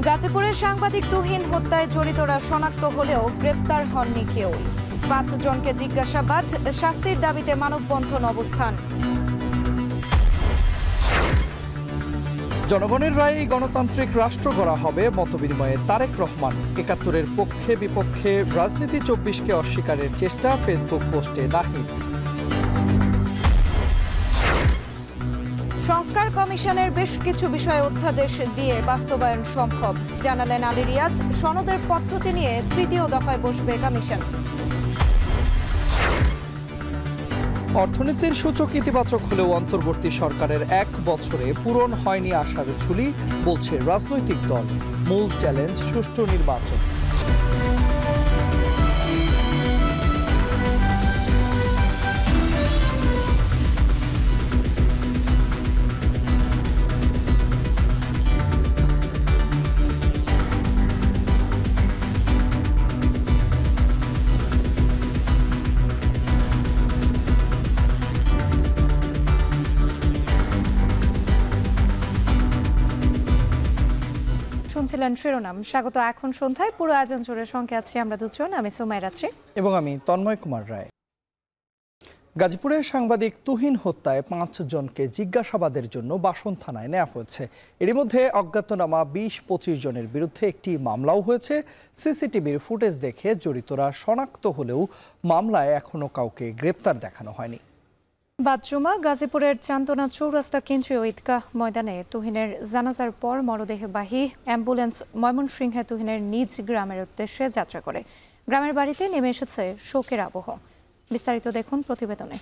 গাজীপুরের সাংবাদিক তুহিন হত্যায় জড়িতরা শনাক্ত হলেও গ্রেপ্তার হননি কেউ। 5 জনকে জিজ্ঞাসাবাদ, শাস্তির দাবিতে মানববন্ধন অবস্থান। জনগণের রায়ে গণতান্ত্রিক রাষ্ট্র গড়া হবে মতবিনিময়ে তারেক রহমান। 71-এর পক্ষে বিপক্ষে রাজনীতি 24কে অস্বীকারের চেষ্টা, ফেসবুক পোস্টে নাহিদ। সংস্কার কমিশনের বেশ কিছু বিষয়ে অধ্যাদেশ দিয়ে বাস্তবায়ন সম্ভব, জানালেন আলী রিয়াজ। সনদের পদ্ধতি নিয়ে 3য় দফায় বসবে কমিশন। অর্থনীতির সূচক ইতিবাচক হলেও অন্তর্বর্তী সরকারের 1 বছরে পূরণ হয়নি আশার ঝুলি, বলছে রাজনৈতিক দল। মূল চ্যালেঞ্জ সুষ্ঠু নির্বাচন। শুনছিলেন শিরোনাম। স্বাগত এখন সন্ধ্যায়। পুরো আয়োজন জুড়ে সঙ্গে আছি আমরা দুজন, আমি সুমাইরা রাত্রি এবং আমি তন্ময় কুমার রায়। গাজীপুরের সাংবাদিক তুহিন হত্যায় 5 জনকে জিজ্ঞাসাবাদের জন্য বাসন থানায় নেওয়া হয়েছে। এরই মধ্যে অজ্ঞাতনামা 20-25 জনের বিরুদ্ধে একটি মামলাও হয়েছে। সিসিটিভির ফুটেজ দেখে জড়িতরা শনাক্ত হলেও মামলায় এখনো কাউকে গ্রেপ্তার দেখানো হয়নি। বাদজুমা গাজীপুরের চান্দনা চৌরাস্তা কেন্দ্রীয় ঈদগাহ ময়দানে তুহিনের জানাজার পর মরদেহবাহী অ্যাম্বুলেন্স ময়মনসিংহে তুহিনের নিজ গ্রামের উদ্দেশ্যে যাত্রা করে। গ্রামের বাড়িতে নেমে এসেছে শোকের আবহ। বিস্তারিত দেখুন প্রতিবেদনে।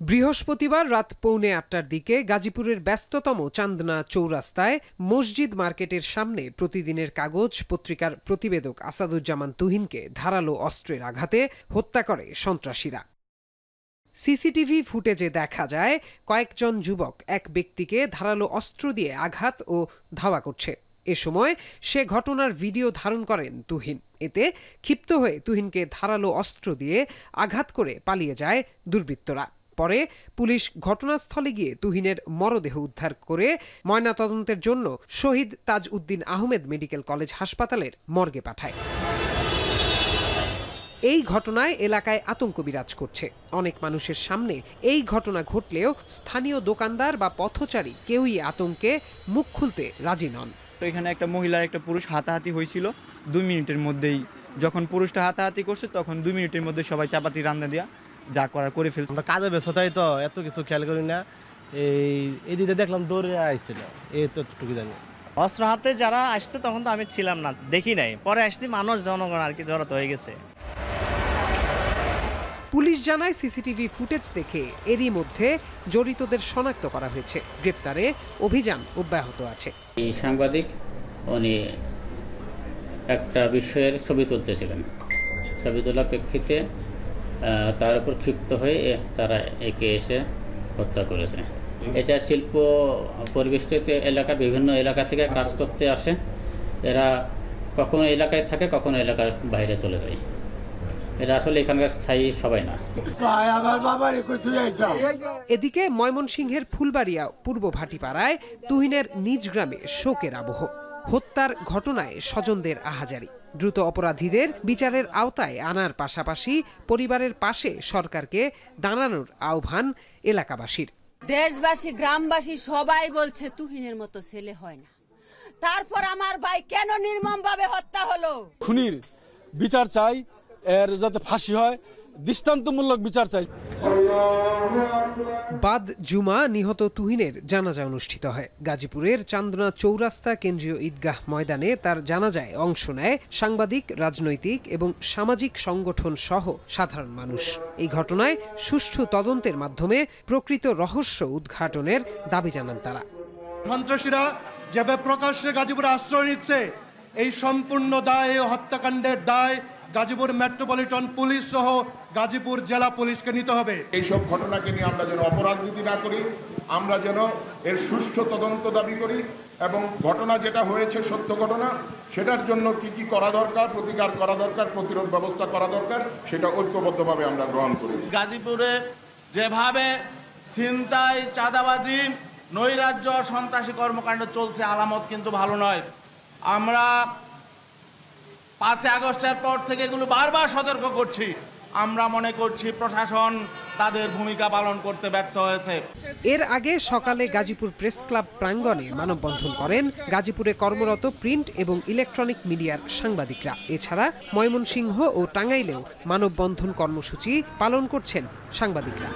বৃহস্পতিবার রাত 7:45-টার দিকে গাজীপুরের ব্যস্ততম চান্দনা চৌরাস্তায় মসজিদ মার্কেটের সামনে প্রতিদিনের কাগজ পত্রিকার প্রতিবেদক আসাদুজ্জামান তুহিনকে ধারালো অস্ত্রের আঘাতে হত্যা করে সন্ত্রাসীরা। সিসিটিভি ফুটেজে দেখা যায় কয়েকজন যুবক এক ব্যক্তিকে ধারালো অস্ত্র দিয়ে আঘাত ও ধাওয়া করছে। এ সময় সে ঘটনার ভিডিও ধারণ করেন তুহিন। এতে ক্ষিপ্ত হয়ে তুহিনকে ধারালো অস্ত্র দিয়ে আঘাত করে পালিয়ে যায় দুর্বৃত্তরা। পরে পুলিশ ঘটনাস্থলে গিয়ে তুহিনের মরদেহ উদ্ধার করে ময়নাতদন্তের জন্য শহীদ তাজ উদ্দিন আহমেদ মেডিকেল কলেজ হাসপাতালের মর্গে পাঠায়। এই ঘটনায় এলাকায় আতঙ্ক বিরাজ করছে। অনেক মানুষের সামনে এই ঘটনা ঘটলেও স্থানীয় দোকানদার বা পথচারী কেউই আতঙ্কে মুখ খুলতে রাজি নন। এখানে একটা মহিলার একটা পুরুষ হাতাহাতি হয়েছিল 2 মিনিটের মধ্যেই। যখন পুরুষটা হাতাহাতি করছে তখন 2 মিনিটের মধ্যে সবাই চাপাতি রান্না দিয়া যা করার করে ফেলছে। আমরা কাজে ব্যস্ততাই তো এত কিছু খেয়াল করি না। এই দিকে দেখলাম দৌড়ে আসছিল, এই তো টুকি জানি। অস্ত্র হাতে যারা আসছে তখন তো আমি ছিলাম না, দেখি নাই, পরে আসছি, মানুষ জনগণ আর কি জড়ো হয়ে গেছে। পুলিশ জানায় সিসিটিভি ফুটেজ দেখে এরই মধ্যে জড়িতদের শনাক্ত করা হয়েছে। গ্রেপ্তারে অভিযান অব্যাহত আছে। এই সাংবাদিক উনি একটা বিষয়ের ছবি তুলতেছিলেন। ছবি তোলার প্রেক্ষিতে তার উপর ক্ষিপ্ত হয়ে তারা একে এসে হত্যা করেছে। এটা শিল্প পরিবেষ্টিত এলাকা, বিভিন্ন এলাকা থেকে কাজ করতে আসে। এরা কখনো এলাকায় থাকে, কখনো এলাকার বাইরে চলে যায়। এরা আসলে এখানকার স্থায়ী সবাই না। এদিকে ময়মনসিংহের ফুলবাড়িয়া পূর্ব ভাটিপাড়ায় তুহিনের নিজ গ্রামে শোকের আবহ। হত্যার ঘটনায় স্বজনদের আহাজারি। দ্রুত অপরাধীদের বিচারের আওতায় আনার পাশাপাশি পরিবারের পাশে সরকারকে দাঁড়ানোর আহ্বান এলাকাবাসীর। দেশবাসী, গ্রামবাসী সবাই বলছে তুহিনের মতো ছেলে হয় না। তারপর আমার ভাই কেন নির্মমভাবে হত্যা হলো? খুনির বিচার চাই, এর যাতে ফাঁসি হয়, দৃষ্টান্তমূলক বিচার চাই। বাদ জুমা নিহত তুহিনের জানাজা অনুষ্ঠিত হয়। গাজীপুরের চান্দনা চৌরাস্তা কেন্দ্রীয় ঈদগাহ ময়দানে তার জানাজায় অংশ নেয় সাংবাদিক, রাজনৈতিক এবং সামাজিক সংগঠন সহ সাধারণ মানুষ। এই ঘটনায় সুষ্ঠু তদন্তের মাধ্যমে প্রকৃত রহস্য উদ্ঘাটনের দাবি জানান তারা। সন্ত্রাসীরা যেভাবে প্রকাশ্যে গাজীপুরে আশ্রয় নিচ্ছে, এই সম্পূর্ণ দায়, হত্যাকাণ্ডের দায় গাজীপুর মেট্রোপলিটন পুলিশ সহ গাজীপুর জেলা পুলিশকে নিতে হবে। এইসব ঘটনাকে নিয়ে আমরা যেন অপরাজনীতি না করি, আমরা যেন এর সুষ্ঠু তদন্ত দাবি করি এবং ঘটনা যেটা হয়েছে সত্য ঘটনা, সেটার জন্য কি কি করা দরকার, প্রতিকার করা দরকার, প্রতিরোধ ব্যবস্থা করা দরকার, সেটা ঐক্যবদ্ধভাবে আমরা গ্রহণ করি। গাজীপুরে যেভাবে ছিনতাই, চাঁদাবাজি, নৈরাজ্য সন্ত্রাসী কর্মকাণ্ড চলছে, আলামত কিন্তু ভালো নয়। আমরা 5 আগস্টের পর থেকে এগুলো বারবার সতর্ক করছি। আমরা মনে করছি প্রশাসন তাদের ভূমিকা পালন করতে ব্যর্থ হয়েছে। এর আগে সকালে গাজীপুর প্রেস ক্লাব প্রাঙ্গণে মানববন্ধন করেন গাজীপুরে কর্মরত প্রিন্ট এবং ইলেকট্রনিক মিডিয়ার সাংবাদিকরা। এছাড়া ময়মনসিংহ ও টাঙ্গাইলেও মানববন্ধন কর্মসূচি পালন করছেন সাংবাদিকরা।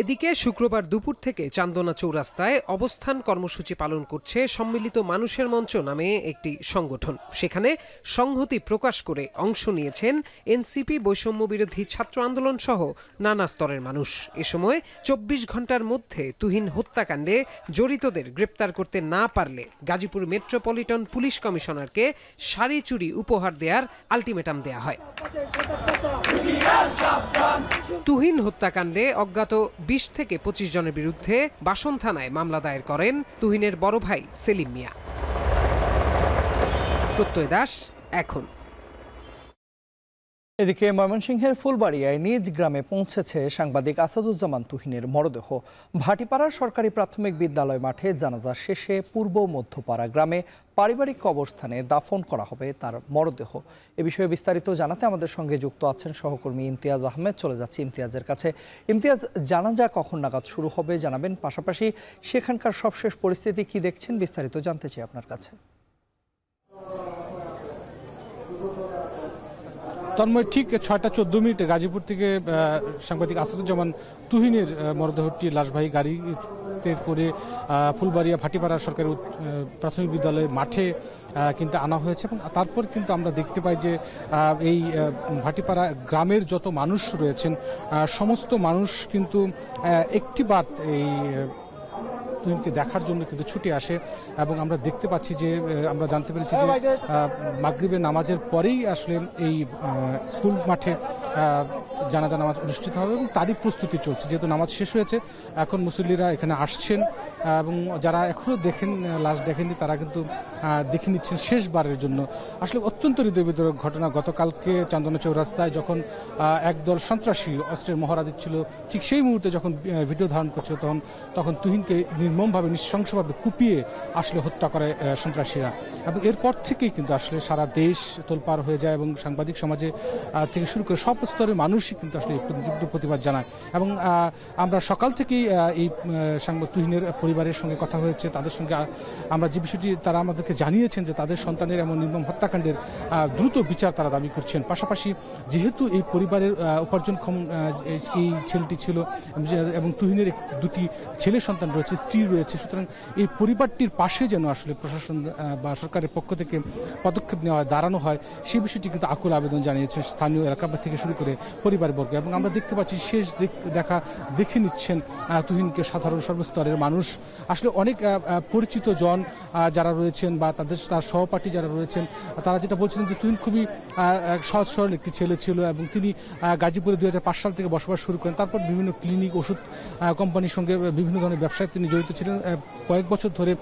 এদিকে শুক্রবার দুপুর থেকে চান্দনা চৌরাস্তায় অবস্থান কর্মসূচি পালন করছে সম্মিলিত মানুষের মঞ্চ নামে একটি সংগঠন। সেখানে সংহতি প্রকাশ করে অংশ নিয়েছেন এনসিপি, বৈষম্য বিরোধী ছাত্র আন্দোলন সহ নানা স্তরের মানুষ। এ সময় 24 ঘন্টার মধ্যে তুহিন হত্যাকাণ্ডে জড়িতদের গ্রেপ্তার করতে না পারলে গাজীপুর মেট্রোপলিটন পুলিশ কমিশনারকে শাড়ি চুড়ি উপহার দেওয়ার আলটিমেটাম দেয়া হয়। তুহিন হত্যাকাণ্ডে অজ্ঞাত 20 থেকে 25 জনের বিরুদ্ধে বাসন থানায় মামলা দায়ের করেন তুহিনের বড় ভাই সেলিম মিয়া। প্রত্যয় দাস, এখন। এদিকে ময়মনসিংহের ফুলবাড়িয়ায় নিজ গ্রামে পৌঁছেছে সাংবাদিক আসাদুজ্জামান তুহিনের মরদেহ। ভাটিপাড়ার সরকারি প্রাথমিক বিদ্যালয় মাঠে জানাজা শেষে পূর্ব মধ্যপাড়া গ্রামে পারিবারিক কবরস্থানে দাফন করা হবে তার মরদেহ। এ বিষয়ে বিস্তারিত জানাতে আমাদের সঙ্গে যুক্ত আছেন সহকর্মী ইমতিয়াজ আহমেদ। চলে যাচ্ছে ইমতিয়াজের কাছে। ইমতিয়াজ, জানাজা কখন নাগাদ শুরু হবে জানাবেন, পাশাপাশি সেখানকার সবশেষ পরিস্থিতি কি দেখছেন বিস্তারিত জানতে চাই আপনার কাছে। তন্ময়, ঠিক 6টা 14 গাজীপুর থেকে সাংবাদিক আসাদুজ্জামান তুহিনের মরদেহটি লাশবাহী গাড়িতে করে ফুলবাড়িয়া ভাটিপাড়া সরকারি প্রাথমিক বিদ্যালয়ের মাঠে কিন্তু আনা হয়েছে। এবং তারপর কিন্তু আমরা দেখতে পাই যে এই ভাটিপাড়া গ্রামের যত মানুষ রয়েছেন সমস্ত মানুষ কিন্তু একটিবার এই তুহিনকে দেখার জন্য কিন্তু ছুটে আসে। এবং আমরা দেখতে পাচ্ছি যে আমরা জানতে পেরেছি যে মাগরিবের নামাজের পরেই আসলে এই স্কুল মাঠে জানাজা নামাজ অনুষ্ঠিত হবে এবং তারই প্রস্তুতি চলছে। যেহেতু নামাজ শেষ হয়েছে, এখন মুসল্লিরা এখানে আসছেন এবং যারা এখনও লাশ দেখেননি তারা কিন্তু দেখে নিচ্ছেন শেষবারের জন্য। আসলে অত্যন্ত হৃদয়বিদারক ঘটনা। গতকালকে চান্দনা চৌরাস্তায় যখন একদল সন্ত্রাসী অস্ত্রের মহড়া দিচ্ছিল, ঠিক সেই মুহূর্তে যখন ভিডিও ধারণ করছিল তখন তুহিনকে নির্মমভাবে নৃশংসভাবে কুপিয়ে আসলে হত্যা করে সন্ত্রাসীরা। এবং এরপর থেকেই কিন্তু আসলে সারা দেশ তোলপাড় হয়ে যায় এবং সাংবাদিক সমাজে থেকে শুরু করে সব স্তরের মানুষই কিন্তু আসলে তীব্র প্রতিবাদ জানায়। এবং আমরা সকাল থেকেই এই তুহিনের পরিবারের সঙ্গে কথা হয়েছে, তাদের সঙ্গে আমরা যে বিষয়টি তারা আমাদেরকে জানিয়েছেন যে তাদের সন্তানের এমন নির্মম হত্যাকাণ্ডের দ্রুত বিচার তারা দাবি করছেন। পাশাপাশি যেহেতু এই পরিবারের উপার্জনক্ষম এই ছেলেটি ছিল এবং তুহিনের 2টি ছেলে সন্তান রয়েছে, স্ত্রী রয়েছে, সুতরাং এই পরিবারটির পাশে যেন আসলে প্রশাসন বা সরকারের পক্ষ থেকে পদক্ষেপ নেওয়া হয়, দাঁড়ানো হয়, সেই বিষয়টি কিন্তু আকুল আবেদন জানিয়েছে স্থানীয় এলাকা থেকে শুরু করে পরিবারবর্গ। এবং আমরা দেখতে পাচ্ছি শেষ দেখে নিচ্ছেন তুহিনকে সাধারণ সর্বস্তরের মানুষ। আসলে অনেক পরিচিত জন যারা রয়েছেন বা তার সহপাঠী যারা রয়েছেন তারা যেটা বলছিলেন যে তুহিন খুবই সহজ সরল একটি ছেলে ছিল এবং তিনি গাজীপুরে 2005 সাল থেকে বসবাস শুরু করেন। তারপর বিভিন্ন ক্লিনিক, ওষুধ কোম্পানির সঙ্গে বিভিন্ন ধরনের ব্যবসায় তিনি জড়িত ছিলেন। কয়েক বছর ধরে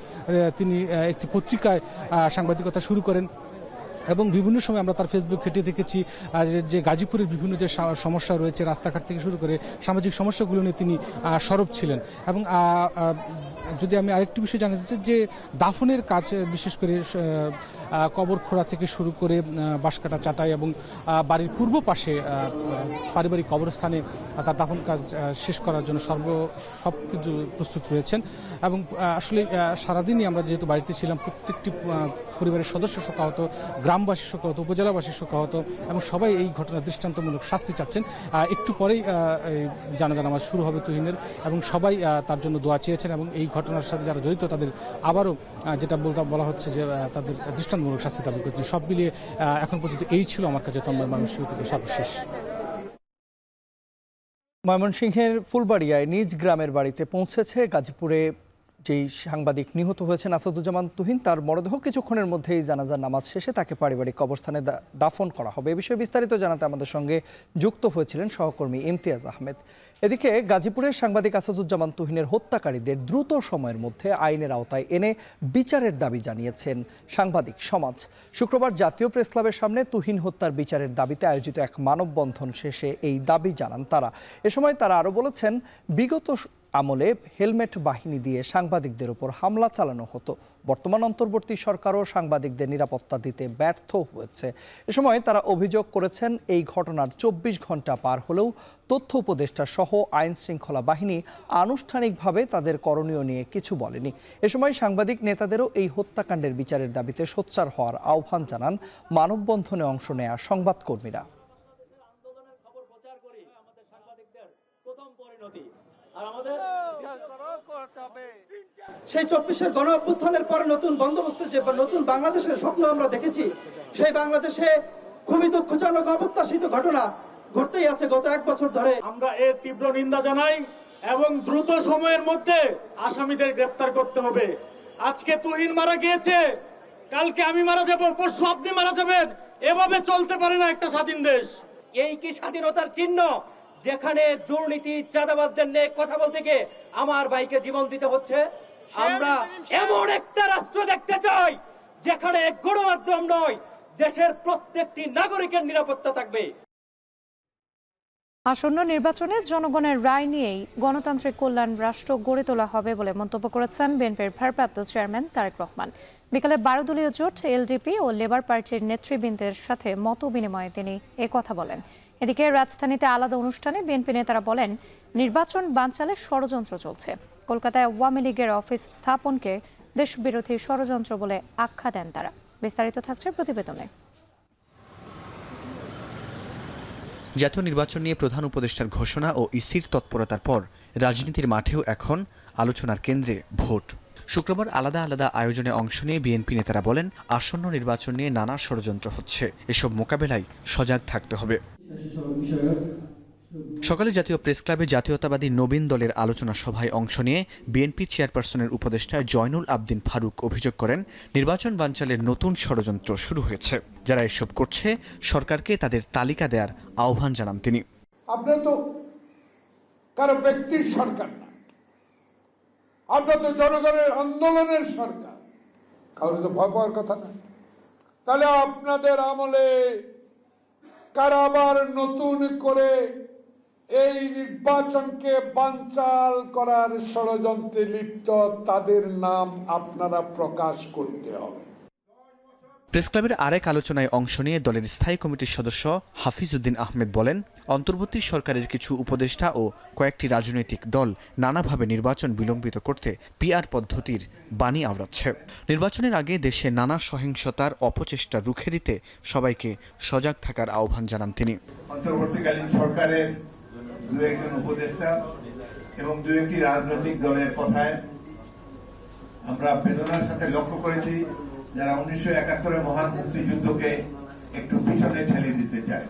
তিনি একটি পত্রিকায় সাংবাদিকতা শুরু করেন এবং বিভিন্ন সময় আমরা তার ফেসবুক ঘেঁটে দেখেছি যে গাজীপুরের বিভিন্ন যে সমস্যা রয়েছে, রাস্তাঘাট থেকে শুরু করে সামাজিক সমস্যাগুলো নিয়ে তিনি সরব ছিলেন। এবং যদি আমি আরেকটি বিষয় জানাতে চাই যে দাফনের কাজ, বিশেষ করে কবর খোঁড়া থেকে শুরু করে বাঁশকাটা চাটাই এবং বাড়ির পূর্ব পাশে পারিবারিক কবরস্থানে তার দাফন কাজ শেষ করার জন্য সব কিছু প্রস্তুত রয়েছেন। এবং আসলে সারাদিনই আমরা যেহেতু বাড়িতে ছিলাম, প্রত্যেকটি পরিবারের সদস্য শোকাহত, গ্রামবাসী শোকাহত, উপজেলাবাসী শোকাহত এবং সবাই এই ঘটনার দৃষ্টান্তমূলক শাস্তি চাচ্ছেন। একটু পরেই জানাজা নামাজ শুরু হবে তুহিনের এবং সবাই তার জন্য দোয়া চেয়েছেন এবং এই ঘটনার সাথে যারা জড়িত তাদের আবারও যেটা বলা হচ্ছে যে তাদের দৃষ্টান্তমূলক শাস্তি দাবি করছেন। সব মিলিয়ে এখন পর্যন্ত এই ছিল আমার কাছে তন্ময় ময়মনসিংহ থেকে সর্বশেষ। ময়মনসিংহের ফুলবাড়িয়ায় নিজ গ্রামের বাড়িতে পৌঁছেছে গাজীপুরে যেই সাংবাদিক নিহত হয়েছেন আসাদুজ্জামান তুহিন, তার মরদেহ কিছুক্ষণের মধ্যেই জানাজার নামাজ শেষে তাকে পারিবারিক কবরস্থানে দাফন করা হবে। এ বিষয়ে বিস্তারিত জানাতে আমাদের সঙ্গে যুক্ত হয়েছিলেন সহকর্মী ইমতিয়াজ আহমেদ। এদিকে গাজীপুরের সাংবাদিক আসাদুজ্জামান তুহিনের হত্যাকারীদের দ্রুত সময়ের মধ্যে আইনের আওতায় এনে বিচারের দাবি জানিয়েছেন সাংবাদিক সমাজ। শুক্রবার জাতীয় প্রেস ক্লাবের সামনে তুহিন হত্যার বিচারের দাবিতে আয়োজিত এক মানববন্ধন শেষে এই দাবি জানান তারা। এ সময় তারা আরও বলেছেন, বিগত আমলে হেলমেট বাহিনী দিয়ে সাংবাদিকদের উপর হামলা চালানো হতো। বর্তমান অন্তর্বর্তী সরকারও সাংবাদিকদের নিরাপত্তা দিতে ব্যর্থ হয়েছে। এ সময় তারা অভিযোগ করেছেন, এই ঘটনার 24 ঘন্টা পার হলেও তথ্য উপদেষ্টা সহ আইন শৃঙ্খলা বাহিনী আনুষ্ঠানিকভাবে তাদের করণীয় নিয়ে কিছু বলেনি। এ সময় সাংবাদিক নেতাদেরও এই হত্যাকাণ্ডের বিচারের দাবিতে সোচ্চার হওয়ার আহ্বান জানান মানববন্ধনে অংশ নেয়া সংবাদকর্মীরা। সেই 24-এর গণ অভ্যুত্থানের পরে নতুন বন্দোবস্ত যে নতুন বাংলাদেশের স্বপ্ন আমরা দেখেছি, সেই বাংলাদেশে খুবই দুঃখজনক অপ্রত্যাশিত ঘটনা ঘটতেই আছে গত 1 বছর ধরে। আমরা এর তীব্র নিন্দা জানাই এবং দ্রুত সময়ের মধ্যে আসামিদের গ্রেফতার করতে হবে। আজকে তুহিন মারা গিয়েছে, কালকে আমি মারা যাব, পরশু আপনি মারা যাবেন। এভাবে চলতে পারে না একটা স্বাধীন দেশ। এই কি স্বাধীনতার চিহ্ন, যেখানে দুর্নীতি চাঁদাবাজদের নিয়ে কথা বলতে গিয়ে আমার ভাইকে জীবন দিতে হচ্ছে? আমরা এমন একটা রাষ্ট্র দেখতে চাই যেখানে গণমাধ্যম নয়, দেশের প্রত্যেকটি নাগরিকের নিরাপত্তা থাকবে। আসন্ন নির্বাচনে জনগণের রায় নিয়েই গণতান্ত্রিক কল্যাণ রাষ্ট্র গড়ে তোলা হবে বলে মন্তব্য করেছেন বিএনপির ভারপ্রাপ্ত চেয়ারম্যান তারেক রহমান। বিকালে 12 দলীয় জোট এলডিপি ও লেবার পার্টির নেতৃবৃন্দের সাথে মত বিনিময়ে তিনি কথা বলেন। এদিকে রাজধানীতে আলাদা অনুষ্ঠানে বিএনপি নেতারা বলেন, নির্বাচন বানচালে ষড়যন্ত্র চলছে। কলকাতায় আওয়ামী লীগের অফিস স্থাপনকে দেশবিরোধী ষড়যন্ত্র বলে আখ্যা দেন তারা। বিস্তারিত থাকছে প্রতিবেদনে। জাতীয় নির্বাচন নিয়ে প্রধান উপদেষ্টার ঘোষণা ও ইসির তৎপরতার পর রাজনীতির মাঠেও এখন আলোচনার কেন্দ্রে ভোট। শুক্রবার আলাদা আলাদা আয়োজনে অংশ নিয়ে বিএনপি নেতারা বলেন, আসন্ন নির্বাচন নিয়ে নানা ষড়যন্ত্র হচ্ছে, এসব মোকাবেলায় সজাগ থাকতে হবে। সকালে জাতীয় প্রেস ক্লাবে জাতীয়তাবাদী নবীন দলের আলোচনা সভায় অংশ নিয়ে বিএনপি চেয়ারপারসনের উপদেষ্টা জয়নুল আবদিন ফারুক অভিযোগ করেন, নির্বাচন বানচালের নতুন ষড়যন্ত্র শুরু হয়েছে। যারা এসব করছে, সরকারকে তাদের তালিকা দেওয়ার আহ্বান জানান তিনি। আপনারা তো কারো ব্যক্তির সরকার না, আপনারা তো জনগণের আন্দোলনের সরকার, কারো তো ভয় পাওয়ার কথা না। তাহলে আপনাদের আমলে কারা আবার নতুন করে এই নির্বাচনকে বানচাল করার ষড়যন্ত্রে লিপ্ত, তাদের নাম আপনারা প্রকাশ করতে হবে। প্রেস ক্লাবের আরেক আলোচনায় অংশ নিয়ে দলের স্থায়ী কমিটির সদস্য হাফিজ উদ্দিন আহমেদ বলেন, অন্তর্বর্তী সরকারের কিছু উপদেষ্টা ও কয়েকটি রাজনৈতিক দল নানাভাবে নির্বাচন বিলম্বিত করতে পিআর পদ্ধতির বাণী আওড়াচ্ছে। নির্বাচনের আগে দেশে নানা সহিংসতার অপচেষ্টা রুখে দিতে সবাইকে সজাগ থাকার আহ্বান জানান তিনি। অন্তর্বর্তীকালীন সরকারের 2-1 উপদেষ্টা এবং 2-1টি রাজনৈতিক দলের কথায় আমরা বেদনার সাথে লক্ষ্য করেছি, যারা 1971 মহান মুক্তিযুদ্ধকে একটু পিছনে ঠেলে দিতে চায়।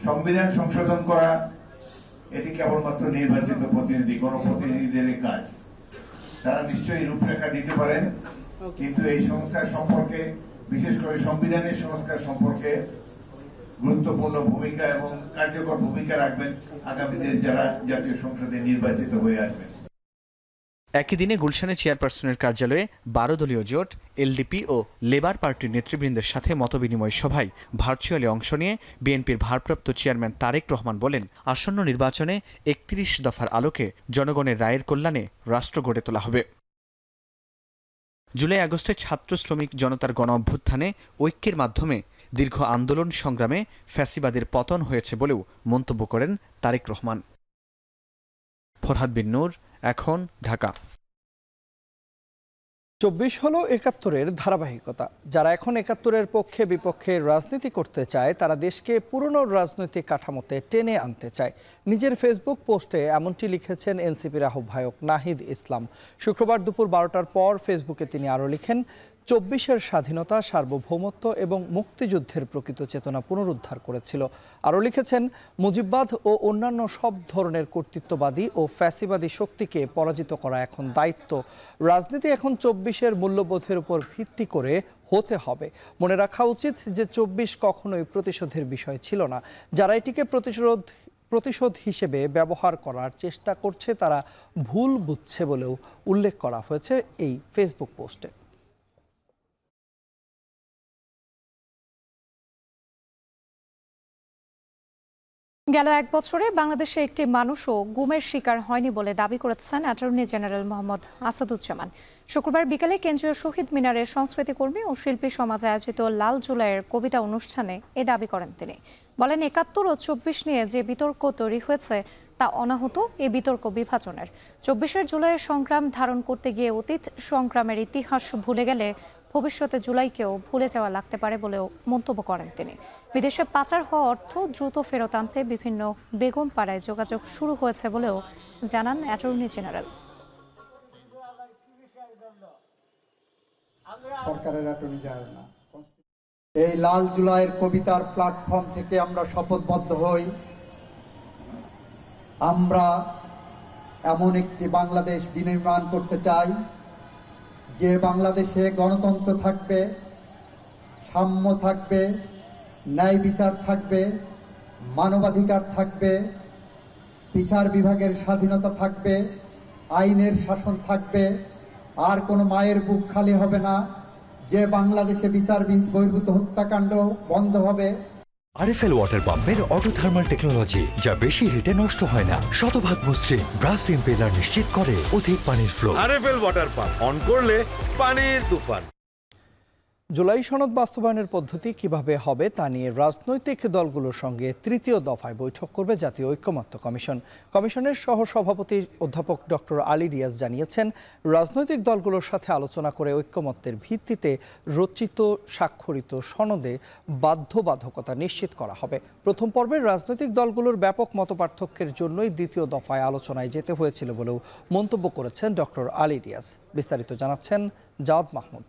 সংবিধান সংশোধন করা এটি কেবলমাত্র নির্বাচিত প্রতিনিধি, গণপ্রতিনিধিদের কাজ। তারা নিশ্চয়ই রূপরেখা দিতে পারেন, কিন্তু এই সংস্কার সম্পর্কে, বিশেষ করে সংবিধানের সংস্কার সম্পর্কে গুরুত্বপূর্ণ ভূমিকা এবং কার্যকর ভূমিকা রাখবেন আগামীদের যারা জাতীয় সংসদে নির্বাচিত হয়ে আসবেন। একই দিনে গুলশানের চেয়ারপারসনের কার্যালয়ে 12 দলীয় জোট এলডিপি ও লেবার পার্টির নেতৃবৃন্দের সাথে মতবিনিময় সভায় ভার্চুয়ালি অংশ নিয়ে বিএনপির ভারপ্রাপ্ত চেয়ারম্যান তারেক রহমান বলেন, আসন্ন নির্বাচনে 31 দফার আলোকে জনগণের রায়ের কল্যাণে রাষ্ট্র গড়ে তোলা হবে। জুলাই আগস্টে ছাত্র শ্রমিক জনতার গণ অভ্যুত্থানে ঐক্যের মাধ্যমে দীর্ঘ আন্দোলন সংগ্রামে ফ্যাসিবাদের পতন হয়েছে বলেও মন্তব্য করেন তারেক রহমান। ফরহাদ বিন নূর, এখন, ঢাকা। 24 হলো 71-এর ধারাবাহিকতা। যারা এখন 71-এর পক্ষে বিপক্ষে রাজনীতি করতে চায়, তারা দেশকে পুরনো রাজনৈতিক কাঠামোতে টেনে আনতে চায়। নিজের ফেসবুক পোস্টে এমনটি লিখেছেন এনসিপির আহ্বায়ক নাহিদ ইসলাম। শুক্রবার দুপুর 12টার পর ফেসবুকে তিনি আরও লিখেন, 24-এর স্বাধীনতা, সার্বভৌমত্ব এবং মুক্তিযুদ্ধের প্রকৃত চেতনা পুনরুদ্ধার করেছিল। আরও লিখেছেন, মুজিববাদ ও অন্যান্য সব ধরনের কর্তৃত্ববাদী ও ফ্যাসিবাদী শক্তিকে পরাজিত করা এখন দায়িত্ব। রাজনীতি এখন 24-এর মূল্যবোধের উপর ভিত্তি করে হতে হবে। মনে রাখা উচিত যে 24 কখনোই প্রতিশোধের বিষয় ছিল না। যারা এটিকে প্রতিশোধ হিসেবে ব্যবহার করার চেষ্টা করছে, তারা ভুল বুঝছে বলেও উল্লেখ করা হয়েছে এই ফেসবুক পোস্টে। গেল এক বছরে বাংলাদেশে একটি মানুষও গুমের শিকার হয়নি বলে দাবি করেছেন অ্যাটর্নি জেনারেল মোহাম্মদ আসাদুজ্জামান। শুক্রবার বিকেলে কেন্দ্রীয় শহীদ মিনারে সংস্কৃতিকর্মী ও শিল্পী সমাজ আয়োজিত লাল জুলাইয়ের কবিতা অনুষ্ঠানে এ দাবি করেন তিনি। বলেন ৭১ ও ২৪ নিয়ে যে বিতর্ক তৈরি হয়েছে তা অনাহূত। এই বিতর্ক বিভাজনের। ২৪ জুলাইয়ের সংগ্রাম ধারণ করতে গিয়ে অতীত সংগ্রামের ইতিহাস ভুলে গেলে ভবিষ্যতে জুলাইকেও ভুলে যাওয়া লাগতে পারে বলেও মন্তব্য করেন তিনি। বিদেশে পাচার হওয়া অর্থ দ্রুত ফেরত আনতে বিভিন্ন বেগম পাড়ায় যোগাযোগ শুরু হয়েছে বলেও জানান অ্যাটর্নি জেনারেল। সরকারের অ্যাটর্নি জেনারেল না, এই লাল জুলাইয়ের কবিতার প্ল্যাটফর্ম থেকে আমরা শপথবদ্ধ হই, আমরা এমন একটি বাংলাদেশ বিনির্মাণ করতে চাই যে বাংলাদেশে গণতন্ত্র থাকবে, সাম্য থাকবে, ন্যায় বিচার থাকবে, মানবাধিকার থাকবে, বিচার বিভাগের স্বাধীনতা থাকবে, আইনের শাসন থাকবে, আর কোনো মায়ের বুক খালি হবে না, যে বাংলাদেশে বিচার বহির্ভূত হত্যাকাণ্ড বন্ধ হবে। আরএফএল ওয়াটার পাম্পের অটোথার্মাল টেকনোলজি, যা বেশি হিটে নষ্ট হয় না, শতভাগ মসৃণ, ব্রাশ ইম্পেলার নিশ্চিত করে অধিক পানির flow. RFL water pump on করলে পানির তুফান। জুলাই সনদ বাস্তবায়নের পদ্ধতি কিভাবে হবে তা নিয়ে রাজনৈতিক দলগুলোর সঙ্গে তৃতীয় দফায় বৈঠক করবে জাতীয় ঐকমত্য কমিশন। কমিশনের সহসভাপতি অধ্যাপক ডক্টর আলী রিয়াজ জানিয়েছেন, রাজনৈতিক দলগুলোর সাথে আলোচনা করে ঐকমত্যের ভিত্তিতে রচিত স্বাক্ষরিত সনদে বাধ্যবাধকতা নিশ্চিত করা হবে। প্রথম পর্বের রাজনৈতিক দলগুলোর ব্যাপক মতপার্থক্যের জন্যই দ্বিতীয় দফায় আলোচনায় যেতে হয়েছিল বলেও মন্তব্য করেছেন ডক্টর আলী রিয়াজ। বিস্তারিত জানাচ্ছেন জাওয়াদ মাহমুদ।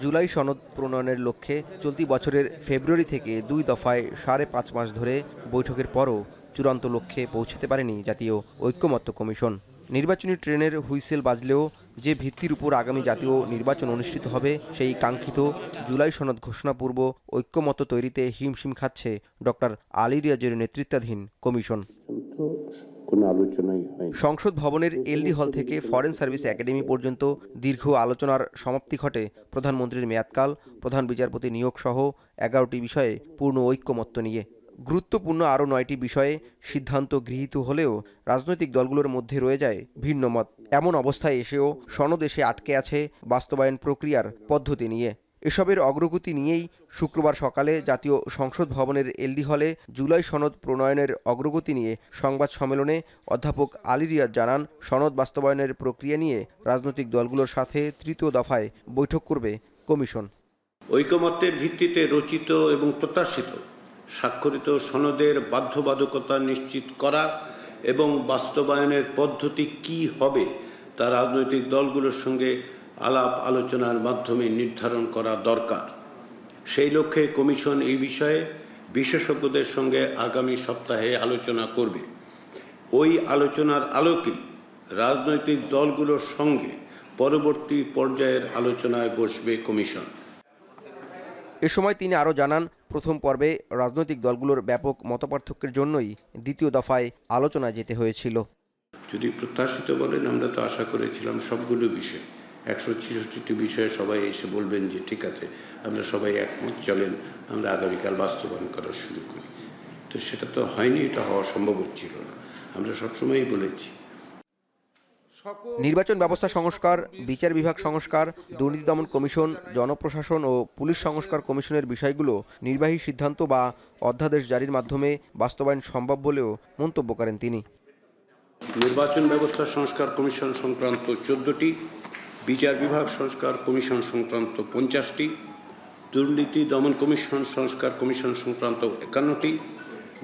জুলাই সনদ প্রণয়নের লক্ষ্যে চলতি বছরের ফেব্রুয়ারি থেকে ২ দফায় ৫.৫ মাস ধরে বৈঠকের পরও চূড়ান্ত লক্ষ্যে পৌঁছতে পারেনি জাতীয় ঐকমত্য কমিশন। নির্বাচনী ট্রেনের হুইসেল বাজলেও যে ভিত্তির উপর আগামী জাতীয় নির্বাচন অনুষ্ঠিত হবে সেই কাঙ্ক্ষিত জুলাই সনদ ঘোষণাপূর্ব ঐকমত্য তৈরিতে হিমশিম খাচ্ছে ডক্টর আলী রিয়াজের নেতৃত্বাধীন কমিশন। সংসদ ভবনের এলডি হল থেকে ফরেন সার্ভিস একাডেমি পর্যন্ত দীর্ঘ আলোচনার সমাপ্তি ঘটে প্রধানমন্ত্রীর মেয়াদকাল, প্রধান বিচারপতি নিয়োগ সহ 11টি বিষয়ে পূর্ণ ঐকমত্য নিয়ে। গুরুত্বপূর্ণ আরও 9টি বিষয়ে সিদ্ধান্ত গৃহীত হলেও রাজনৈতিক দলগুলোর মধ্যে রয়ে যায় ভিন্ন মত। এমন অবস্থায় এসেও সনদ এসে আটকে আছে বাস্তবায়ন প্রক্রিয়ার পদ্ধতি নিয়ে। এসবের অগ্রগতি নিয়েই শুক্রবার সকালে জাতীয় সংসদ ভবনের এলডি হলে জুলাই সনদ প্রণয়নের অগ্রগতি নিয়ে সংবাদ সম্মেলনে অধ্যাপক আলী রিয়াজ জানান, সনদ বাস্তবায়নের প্রক্রিয়া নিয়ে রাজনৈতিক দলগুলোর সাথে তৃতীয় দফায় বৈঠক করবে কমিশন। ঐকমত্যের ভিত্তিতে রচিত এবং প্রত্যাশিত স্বাক্ষরিত সনদের বাধ্যবাধকতা নিশ্চিত করা এবং বাস্তবায়নের পদ্ধতি কি হবে তা রাজনৈতিক দলগুলোর সঙ্গে আলাপ আলোচনার মাধ্যমে নির্ধারণ করা দরকার। সেই লক্ষ্যে কমিশন এই বিষয়ে বিশেষজ্ঞদের সঙ্গে আগামী সপ্তাহে আলোচনা করবে। ওই আলোচনার আলোকেই রাজনৈতিক দলগুলোর সঙ্গে পরবর্তী পর্যায়ের আলোচনায় বসবে কমিশন। এ সময় তিনি আরও জানান, প্রথম পর্বে রাজনৈতিক দলগুলোর ব্যাপক মতপার্থক্যের জন্যই দ্বিতীয় দফায় আলোচনায় যেতে হয়েছিল। যদি প্রত্যাশিত বলেন, আমরা তো আশা করেছিলাম সবগুলো বিষয় 166টি বিষয়ে সবাই এসে বলবেন যে ঠিক আছে, আমরা সবাই একমত, চলেন আমরা আগামীকাল বাস্তবায়ন করা শুরু করি। তো সেটা তো হয়নি, এটা হওয়া সম্ভব হচ্ছিল না। আমরা সবসময়ই বলেছি নির্বাচন ব্যবস্থা সংস্কার, বিচার বিভাগ সংস্কার, দুর্নীতি দমন কমিশন, জনপ্রশাসন ও পুলিশ সংস্কার কমিশনের বিষয়গুলো নির্বাহী সিদ্ধান্ত বা অধ্যাদেশ জারির মাধ্যমে বাস্তবায়ন সম্ভব বলেও মন্তব্য করেন তিনি। নির্বাচন ব্যবস্থা সংস্কার কমিশন সংক্রান্ত 14টি, বিচার বিভাগ সংস্কার কমিশন সংক্রান্ত 50টি, দুর্নীতি দমন কমিশন সংস্কার কমিশন সংক্রান্ত 51টি,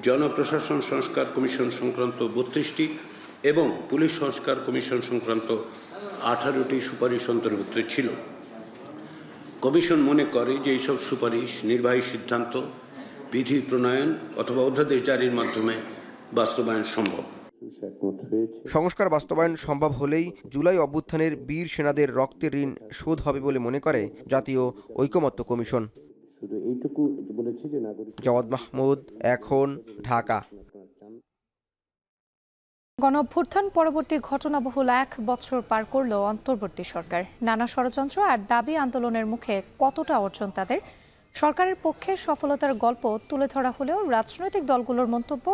জনপ্রশাসন সংস্কার কমিশন সংক্রান্ত 32টি এবং পুলিশ সংস্কার কমিশন সংক্রান্ত 18টি সুপারিশ অন্তর্ভুক্ত ছিল। কমিশন মনে করে যে এইসব সুপারিশ নির্বাহী সিদ্ধান্ত, বিধি প্রণয়ন অথবা অধ্যাদেশ জারির মাধ্যমে বাস্তবায়ন সম্ভব। সংস্কার বাস্তবায়ন সম্ভব হলেই জুলাই অভ্যুত্থানের বীর সেনাদের রক্তের ঋণ শোধ হবে বলে মনে করে জাতীয় ঐকমত্য কমিশন। জাওয়াদ মাহমুদ, এখন, ঢাকা। গণঅভ্যুত্থান পরবর্তী ঘটনাবহুল 1 বছর পার করল অন্তর্বর্তী সরকার। নানা ষড়যন্ত্র আর দাবি আন্দোলনের মুখে কতটা অর্জন তাদের? সরকারের পক্ষে সফলতার গল্প তুলে ধরা হলেও রাজনৈতিক দলগুলোর মন্তব্য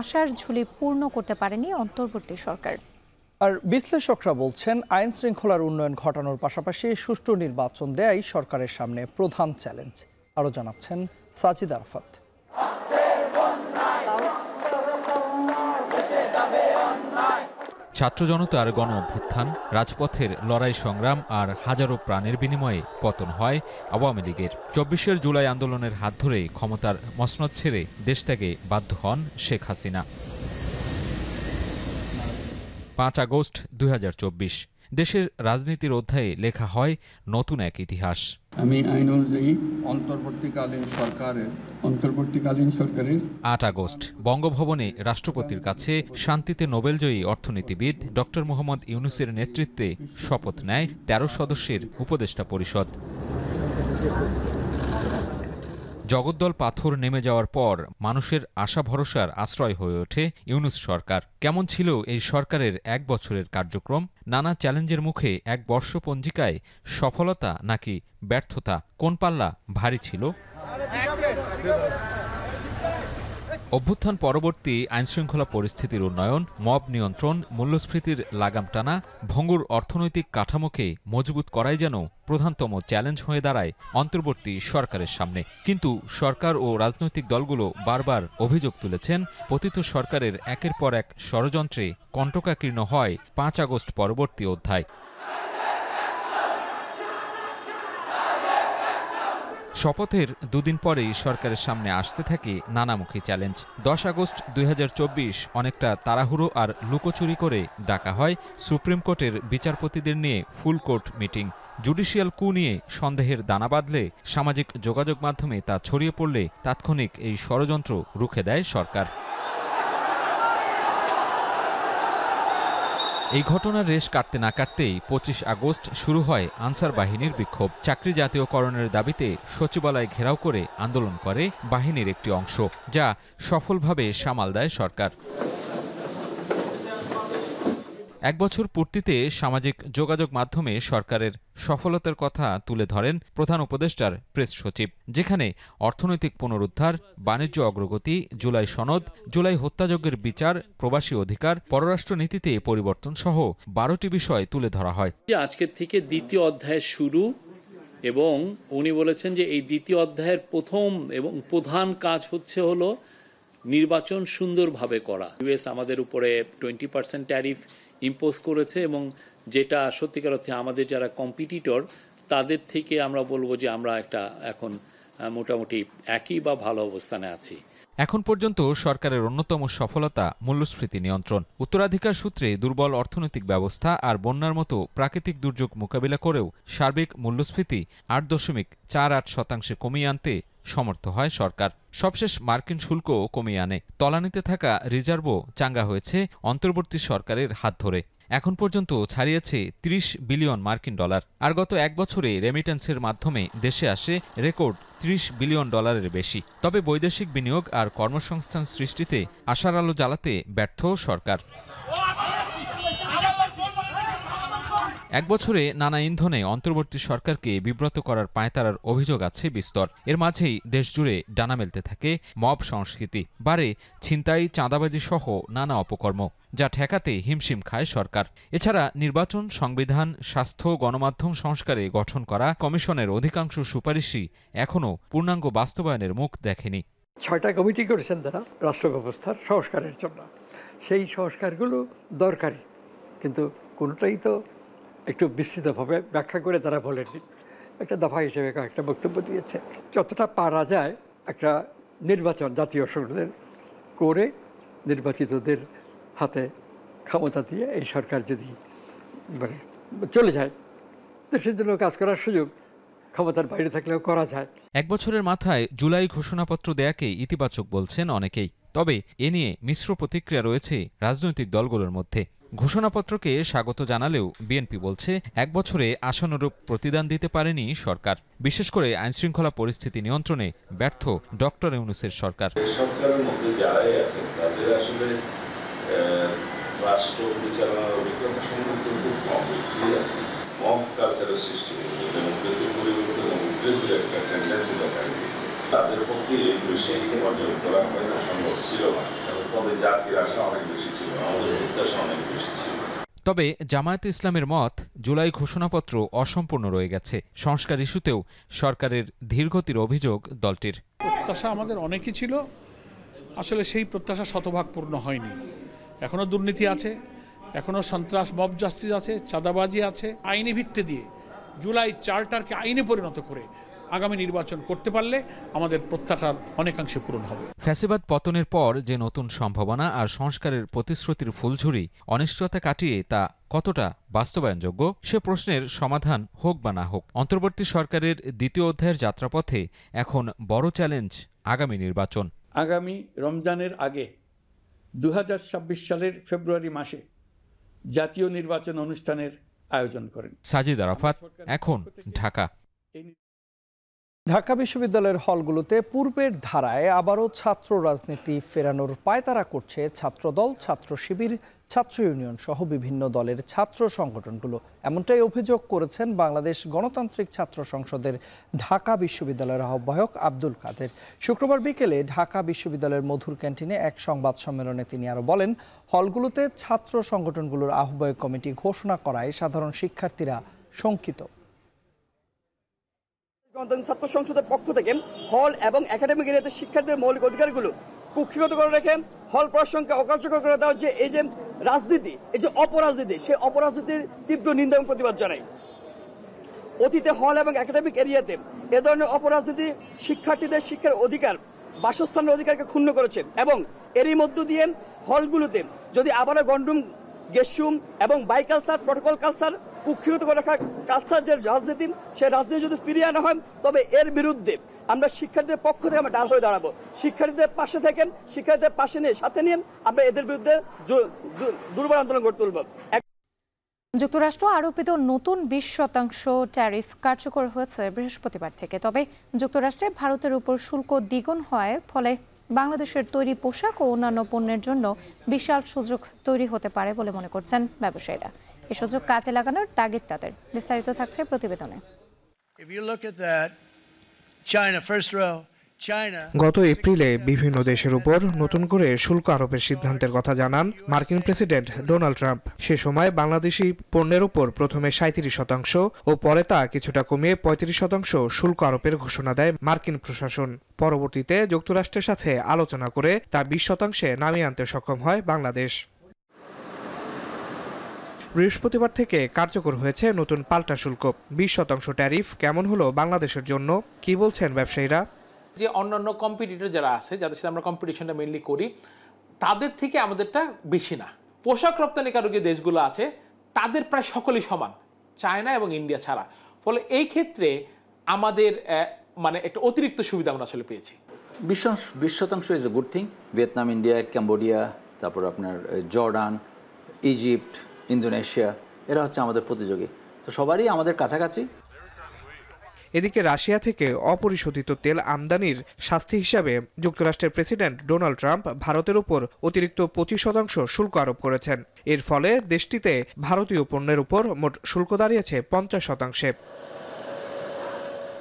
আশার ঝুলি পূর্ণ করতে পারেনি অন্তর্বর্তী সরকার। আর বিশ্লেষকরা বলছেন আইন শৃঙ্খলার উন্নয়ন ঘটানোর পাশাপাশি সুষ্ঠু নির্বাচন দেয়াই সরকারের সামনে প্রধান চ্যালেঞ্জ। আরও জানাচ্ছেন সাজিদ আরাফাত। ছাত্র জনতার গণ অভ্যুত্থান, রাজপথের লড়াই সংগ্রাম আর হাজারো প্রাণের বিনিময়ে পতন হয় আওয়ামী লীগের। ২৪ জুলাই আন্দোলনের হাত ধরে ক্ষমতার মসনদ ছেড়ে দেশ ত্যাগে বাধ্য হন শেখ হাসিনা। ৫ আগস্ট ২০২৪ দেশের রাজনীতির অধ্যায়ে লেখা হয় নতুন এক ইতিহাস। আমি আইন অনুযায়ী অন্তর্বর্তীকালীন সরকারের ৮ আগস্ট বঙ্গভবনে রাষ্ট্রপতির কাছে শান্তিতে নোবেলজয়ী অর্থনীতিবিদ ডক্টর মোহাম্মদ ইউনূসের নেতৃত্বে শপথ নেয় ১৩ সদস্যের উপদেষ্টা পরিষদ। জগদ্দল পাথর নেমে যাওয়ার পর মানুষের আশা ভরসার আশ্রয় হয়ে ওঠে ইউনূস সরকার। কেমন ছিল এই সরকারের ১ বছরের কার্যক্রম? নানা চ্যালেঞ্জের মুখে ১ বর্ষ পঞ্জিকায় সফলতা নাকি ব্যর্থতা, কোন পাল্লা ভারী ছিল? অভ্যুত্থান পরবর্তী আইনশৃঙ্খলা পরিস্থিতির উন্নয়ন, মব নিয়ন্ত্রণ, মূল্যস্ফীতির লাগাম টানা, ভঙ্গুর অর্থনৈতিক কাঠামোকে মজবুত করাই যেন প্রধানতম চ্যালেঞ্জ হয়ে দাঁড়ায় অন্তর্বর্তী সরকারের সামনে। কিন্তু সরকার ও রাজনৈতিক দলগুলো বারবার অভিযোগ তুলেছেন, পতিত সরকারের একের পর এক ষড়যন্ত্রে কণ্টকাকীর্ণ হয় ৫ আগস্ট পরবর্তী অধ্যায়। শপথের দুদিন পরেই সরকারের সামনে আসতে থাকে নানামুখী চ্যালেঞ্জ। ১০ আগস্ট ২০২৪ অনেকটা তাড়াহুড়ো আর লুকোচুরি করে ডাকা হয় সুপ্রিম কোর্টের বিচারপতিদের নিয়ে ফুল কোর্ট মিটিং। জুডিশিয়াল কু নিয়ে সন্দেহের দানা বাঁধলে, সামাজিক যোগাযোগ মাধ্যমে তা ছড়িয়ে পড়লে তাৎক্ষণিক এই ষড়যন্ত্র রুখে দেয় সরকার। এই ঘটনার রেশ কাটতে না কাটতেই ২৫ আগস্ট শুরু হয় আনসার বাহিনীর বিক্ষোভ। চাকরি জাতীয়করণের দাবিতে সচিবালয় ঘেরাও করে আন্দোলন করে বাহিনীর একটি অংশ, যা সফলভাবে সামাল দেয় সরকার। ১ বছর পূর্তিতে সামাজিক যোগাযোগ মাধ্যমে সরকারের সফলতার কথা তুলে ধরেন প্রধান উপদেষ্টার প্রেস সচিব, যেখানে অর্থনৈতিক পুনরুদ্ধার, বাণিজ্য অগ্রগতি, জুলাই সনদ, জুলাই হত্যাযজ্ঞের বিচার, প্রবাসী অধিকার, পররাষ্ট্র নীতিতে পরিবর্তন সহ ১২টি বিষয় তুলে ধরা হয়। আজকের থেকে দ্বিতীয় অধ্যায় শুরু, এবং উনি বলেছেন যে এই দ্বিতীয় অধ্যায়ের প্রথম এবং প্রধান কাজ হলো নির্বাচন সুন্দরভাবে করা। ইউএস আমাদের উপরে 20% ট্যারিফ ইম্পোজ করেছে, এবং যেটা সত্যিকার অর্থে আমাদের যারা কম্পিটিটর তাদের থেকে আমরা বলবো যে আমরা একটা এখন মোটামুটি একই বা ভালো অবস্থানে আছি। এখন পর্যন্ত সরকারের অন্যতম সফলতা মূল্যস্ফীতি নিয়ন্ত্রণ। উত্তরাধিকার সূত্রে দুর্বল অর্থনৈতিক ব্যবস্থা আর বন্যার মতো প্রাকৃতিক দুর্যোগ মোকাবিলা করেও সার্বিক মূল্যস্ফীতি ৮.48% কমিয়ে আনতে সমর্থ হয় সরকার। সবশেষ মার্কিন শুল্কও কমিয়ে আনে। তলানিতে থাকা রিজার্ভও চাঙ্গা হয়েছে অন্তর্বর্তী সরকারের হাত ধরে। এখন পর্যন্ত ছাড়িয়েছে ৩০ বিলিয়ন মার্কিন ডলার। আর গত ১ বছরে রেমিটেন্সের মাধ্যমে দেশে আসে রেকর্ড ৩০ বিলিয়ন ডলারের বেশি। তবে বৈদেশিক বিনিয়োগ আর কর্মসংস্থান সৃষ্টিতে আশার আলো জ্বালাতে ব্যর্থ সরকার। ১ বছরে নানা ইন্ধনে অন্তর্বর্তী সরকারকে বিব্রত করার পাঁয়তারার অভিযোগ আছে বিস্তর। এর মাঝেই দেশজুড়ে ডানা মেলতে থাকে মব সংস্কৃতি, বাড়ে ছিনতাই, চাঁদাবাজি সহ নানা অপকর্ম, যা ঠেকাতে হিমশিম খায় সরকার। এছাড়া নির্বাচন, সংবিধান, স্বাস্থ্য, গণমাধ্যম সংস্কারে গঠন করা কমিশনের অধিকাংশ সুপারিশই এখনও পূর্ণাঙ্গ বাস্তবায়নের মুখ দেখেনি। ৬টা কমিটি করেছেন তারা রাষ্ট্র ব্যবস্থার সংস্কারের জন্য। সেই সংস্কারগুলো দরকারি, কিন্তু কোনোটাই তো একটু বিস্তৃতভাবে ব্যাখ্যা করে তারা বলেননি। একটা দফা হিসেবে কয়েকটা বক্তব্য দিয়েছে। যতটা পারা যায় একটা নির্বাচন জাতীয় সংসদের করে নির্বাচিতদের হাতে ক্ষমতা দিয়ে এই সরকার যদি চলে যায়, দেশের জন্য কাজ করার সুযোগ ক্ষমতার বাইরে থাকলেও করা যায়। ১ বছরের মাথায় জুলাই ঘোষণাপত্র দেয়াকে ইতিবাচক বলছেন অনেকেই। তবে এ নিয়ে মিশ্র প্রতিক্রিয়া রয়েছে রাজনৈতিক দলগুলোর মধ্যে। ঘোষণাপত্রকে স্বাগত জানালেও বিএনপি বলছে ১ বছরে আশানুরূপ প্রতিদান দিতে পারেনি সরকার, বিশেষ করে আইনশৃঙ্খলা পরিস্থিতি নিয়ন্ত্রণে ব্যর্থ ডক্টর ইউনূসের সরকার। সরকারের মধ্যে যারাই আছেন তাদের আসলে রাষ্ট্র পরিচালনার অভিজ্ঞতা সম্বন্ধে খুব কম ব্যক্তি আছে। মফ কালচারের সৃষ্টি হয়েছে, ডেমোক্রেসির পরিবর্তে ডেমোক্রেসির একটা টেন্ডেন্সি দেখা দিয়েছে। তাদের পক্ষে এই বিষয়ে অর্জন করা হয়তো সম্ভব ছিল না, তবে জাতির আশা অনেক বেশি ছিল, আমাদের প্রত্যাশা অনেক বেশি ছিল। তবে জামায়াতে ইসলামের মত, জুলাই ঘোষণাপত্র অসম্পূর্ণ রয়ে গেছে। সংস্কার ইস্যুতেও সরকারের ধীরগতির অভিযোগ দলটির। প্রত্যাশা আমাদের অনেকই ছিল, আসলে সেই প্রত্যাশা শতভাগ পূর্ণ হয়নি। এখনো দুর্নীতি আছে, এখনো সন্ত্রাস, মব জাস্টিস আছে, চাঁদাবাজি আছে। আইনি ভিত্তি দিয়ে জুলাই চার্টারকে আইনে পরিণত করে আগামী নির্বাচন করতে পারলে আমাদের প্রত্যাশার অনেকাংশে পূরণ হবে। ফ্যাসিবাদ পতনের পর যে নতুন সম্ভাবনা আর সংস্কারের প্রতিশ্রুতির ফুলঝুরি, অনিশ্চয়তা কাটিয়ে তা কতটা বাস্তবায়নযোগ্য সে প্রশ্নের সমাধান হোক বা না হোক। অন্তর্বর্তী সরকারের দ্বিতীয় অধ্যায়ের যাত্রাপথে এখন বড় চ্যালেঞ্জ আগামী নির্বাচন। আগামী রমজানের আগে 2026 সালের ফেব্রুয়ারি মাসে জাতীয় নির্বাচন অনুষ্ঠানের আয়োজন করেন। সাজিদ আরাফাত, এখন ঢাকা। ঢাকা বিশ্ববিদ্যালয়ের হলগুলোতে পূর্বের ধারায় আবারও ছাত্র রাজনীতি ফেরানোর পায়তারা করছে ছাত্রদল, ছাত্র শিবির, ছাত্র ইউনিয়ন সহ বিভিন্ন দলের ছাত্র সংগঠনগুলো। এমনটাই অভিযোগ করেছেন বাংলাদেশ গণতান্ত্রিক ছাত্র সংসদের ঢাকা বিশ্ববিদ্যালয়ের আহ্বায়ক আব্দুল কাদের। শুক্রবার বিকেলে ঢাকা বিশ্ববিদ্যালয়ের মধুর ক্যান্টিনে এক সংবাদ সম্মেলনে তিনি আরও বলেন, হলগুলোতে ছাত্র সংগঠনগুলোর আহ্বায়ক কমিটি ঘোষণা করায় সাধারণ শিক্ষার্থীরা শঙ্কিত। গণতান্ত্রিক ছাত্র সংসদের পক্ষ থেকে হল এবং একাডেমিক এরিয়াতে শিক্ষার্থীদের মৌলিক অধিকারগুলো কুক্ষিগত করে রেখে হল প্রসঙ্গে অকার্যকর করে দেওয়া যে এই যে রাজনীতি, এই যে অপরাজনীতি, সেই অপরাজনীতির তীব্র নিন্দা এবং প্রতিবাদ জানাই। অতীতে হল এবং একাডেমিক এরিয়াতে এ ধরনের অপরাজনীতি শিক্ষার্থীদের শিক্ষার অধিকার, বাসস্থানের অধিকারকে ক্ষুণ্ণ করেছে এবং এরই মধ্য দিয়ে হলগুলোতে যদি আবারও গন্ডুম, গেস্টরুম এবং বাই কালচার, প্রটোকল কালচার, কুক্ষিগত করে রাখা কালচার যে রাজনীতি, সেই রাজনীতি যদি ফিরিয়ে আনা হয় তবে এর বিরুদ্ধে আমরা শিক্ষার্থীদের পক্ষ থেকে আমরা ডাল হয়ে দাঁড়াবো। শিক্ষার্থীদের পাশে থাকেন, শিক্ষার্থীদের পাশে নিয়ে সাথে নিয়ে আমরা এদের বিরুদ্ধে দুর্বল আন্দোলন গড়ে তুলব। যুক্তরাষ্ট্র আরোপিত নতুন 20% ট্যারিফ কার্যকর হয়েছে বৃহস্পতিবার থেকে। তবে যুক্তরাষ্ট্রে ভারতের উপর শুল্ক দ্বিগুণ হয় ফলে বাংলাদেশের তৈরি পোশাক ও অন্যান্য পণ্যের জন্য বিশাল সুযোগ তৈরি হতে পারে বলে মনে করছেন ব্যবসায়ীরা। এই সুযোগ কাজে লাগানোর তাগিদ তাদের। বিস্তারিত থাকছে প্রতিবেদনে। গত এপ্রিলে বিভিন্ন দেশের উপর নতুন করে শুল্ক আরোপের সিদ্ধান্তের কথা জানান মার্কিন প্রেসিডেন্ট ডোনাল্ড ট্রাম্প। সে সময় বাংলাদেশি পণ্যের উপর প্রথমে 37% ও পরে তা কিছুটা কমিয়ে 35% শুল্ক আরোপের ঘোষণা দেয় মার্কিন প্রশাসন। পরবর্তীতে যুক্তরাষ্ট্রের সাথে আলোচনা করে তা 20% নামিয়ে আনতে সক্ষম হয় বাংলাদেশ। বৃহস্পতিবার থেকে কার্যকর হয়েছে নতুন পাল্টা শুল্ক। 20% ট্যারিফ কেমন হলো বাংলাদেশের জন্য, কি বলছেন ব্যবসায়ীরা? যে অন্যান্য কম্পিটিটর যারা আছে, যাদের সাথে আমরা কম্পিটিশনটা মেইনলি করি, তাদের থেকে আমাদেরটা বেশি না। পোশাক রপ্তানিকারক যে দেশগুলো আছে তাদের প্রায় সকলেই সমান, চায়না এবং ইন্ডিয়া ছাড়া। ফলে এই ক্ষেত্রে আমাদের মানে একটা অতিরিক্ত সুবিধা আমরা আসলে পেয়েছি। 20% is a good thing. Vietnam, India, Cambodia, তারপর আপনার জর্ডান, ইজিপ্ট, ইন্দোনেশিয়া, এরা হচ্ছে আমাদের প্রতিযোগী, তো সবারই আমাদের কাছাকাছি। এদিকে রাশিয়া থেকে অপরিশোধিত তেল আমদানির শাস্তি হিসাবে যুক্তরাষ্ট্রের প্রেসিডেন্ট ডোনাল্ড ট্রাম্প ভারতের উপর অতিরিক্ত 25% শুল্ক আরোপ করেছেন। এর ফলে দেশটিতে ভারতীয় পণ্যের উপর মোট শুল্ক দাঁড়িয়েছে 50%।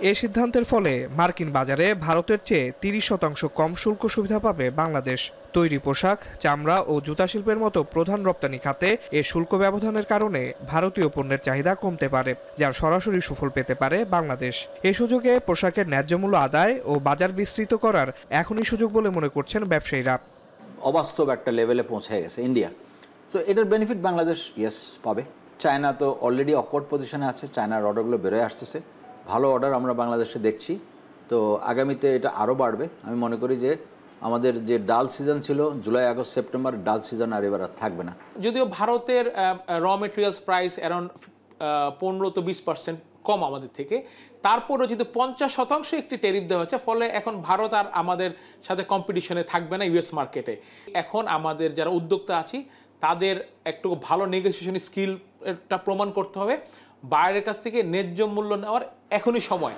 এ সিদ্ধান্তের ফলে মার্কিন বাজারে ভারতের চেয়ে 30% কম শুল্ক সুবিধা পাবে বাংলাদেশ। তৈরি পোশাক, চামড়া ও জুতা শিল্পের মতো প্রধান রপ্তানি খাতে এ শুল্ক ব্যবধানের কারণে ভারতীয় পণ্যের চাহিদা কমতে পারে, যার সরাসরি সুফল পেতে পারে বাংলাদেশ। এ সুযোগে পোশাকের ন্যায্য মূল্য আদায় ও বাজার বিস্তৃত করার এখনই সুযোগ বলে মনে করছেন ব্যবসায়ীরা। অবাস্তব একটা লেভেলে পৌঁছে গেছে ইন্ডিয়া, তো এটার বেনিফিট বাংলাদেশ পাবে। চায়না তো অলরেডি অকওয়ার্ড পজিশনে আছে, চায়নার অর্ডারগুলো বেরোয় আসতেছে, ভালো অর্ডার আমরা বাংলাদেশে দেখছি। তো আগামীতে এটা আরও বাড়বে। আমি মনে করি যে আমাদের যে ডাল সিজন ছিল জুলাই, আগস্ট, সেপ্টেম্বর, ডাল সিজন আর এবার থাকবে না। যদিও ভারতের raw materials price around 15 to 20% কম আমাদের থেকে, তারপরও যদি 50% একটি ট্যারিফ দেওয়া হচ্ছে, ফলে এখন ভারত আর আমাদের সাথে কম্পিটিশনে থাকবে না ইউএস মার্কেটে। এখন আমাদের যারা উদ্যোক্তা আছি তাদের একটু ভালো নেগোসিয়েশন স্কিলটা প্রমাণ করতে হবে, বাইরের কাছ থেকে ন্যায্য মূল্য নেওয়ার এখনই সময়।